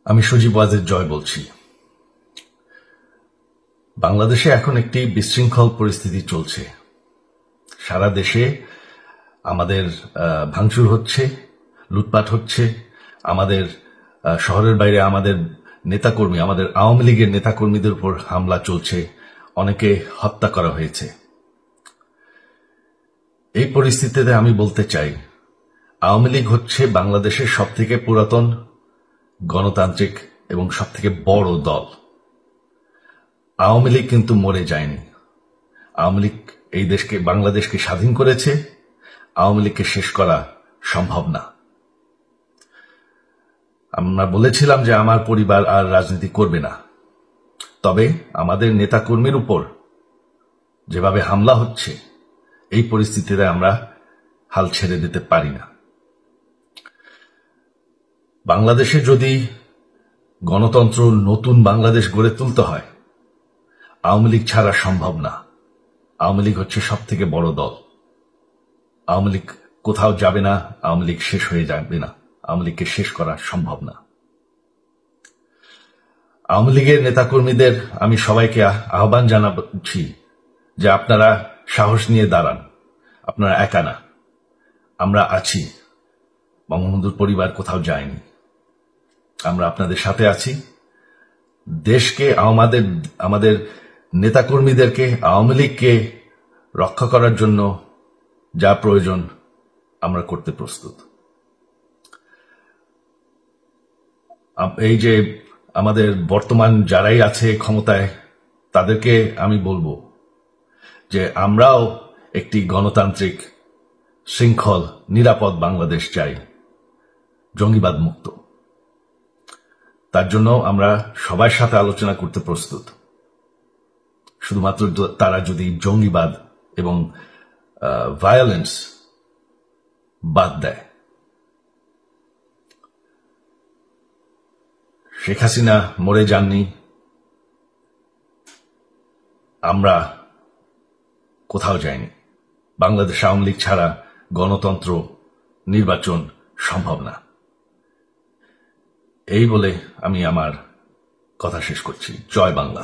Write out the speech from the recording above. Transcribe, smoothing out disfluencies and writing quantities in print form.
আমি সজীব ওয়াজেদ জয় বলছি। বাংলাদেশে এখন একটি বিশৃঙ্খল পরিস্থিতি চলছে। সারা দেশে আমাদের ভাঙচুর হচ্ছে, লুটপাট হচ্ছে, আমাদের শহরের বাইরে আমাদের নেতাকর্মী, আমাদের আওয়ামী লীগের নেতাকর্মীদের উপর হামলা চলছে, অনেকে হত্যা করা হয়েছে। এই পরিস্থিতিতে আমি বলতে চাই, আওয়ামী লীগ হচ্ছে বাংলাদেশের সবথেকে পুরাতন গণতান্ত্রিক এবং সবথেকে বড় দল। আওয়ামী লীগ কিন্তু মরে যায়নি। আওয়ামী লীগ এই দেশকে, বাংলাদেশকে স্বাধীন করেছে। আওয়ামী লীগকে শেষ করা সম্ভব না। আমরা বলেছিলাম যে আমার পরিবার আর রাজনীতি করবে না, তবে আমাদের নেতাকর্মীর উপর যেভাবে হামলা হচ্ছে, এই পরিস্থিতিতে আমরা হাল ছেড়ে দিতে পারি না। বাংলাদেশে যদি গণতন্ত্র, নতুন বাংলাদেশ গড়ে তুলতে হয়, আওয়ামী লীগ ছাড়া সম্ভব না। আওয়ামী লীগ হচ্ছে সবথেকে বড় দল। আওয়ামী লীগ কোথাও যাবে না, আওয়ামী লীগ শেষ হয়ে যাবে না। আওয়ামী লীগকে শেষ করা সম্ভব না। আওয়ামী লীগের নেতাকর্মীদের আমি সবাইকে আহ্বান জানাচ্ছি যে আপনারা সাহস নিয়ে দাঁড়ান। আপনারা একা না, আমরা আছি। বঙ্গবন্ধুর পরিবার কোথাও যায়নি, আমরা আপনাদের সাথে আছি। দেশকে, আমাদের নেতাকর্মীদেরকে, আওয়ামী লীগকে রক্ষা করার জন্য যা প্রয়োজন আমরা করতে প্রস্তুত। এই যে আমাদের বর্তমান যারাই আছে ক্ষমতায়, তাদেরকে আমি বলবো যে আমরাও একটি গণতান্ত্রিক, শৃঙ্খল, নিরাপদ বাংলাদেশ চাই, জঙ্গিবাদ মুক্ত। তার জন্য আমরা সবার সাথে আলোচনা করতে প্রস্তুত। শুধুমাত্র তারা যদি জঙ্গিবাদ এবং ভায়োলেন্স বাদ দেয়। শেখ হাসিনা মরে যাননি, আমরা কোথাও যাইনি। বাংলাদেশ আওয়ামী লীগ ছাড়া গণতন্ত্র, নির্বাচন সম্ভব না। এই বলে আমি আমার কথা শেষ করছি। জয় বাংলা।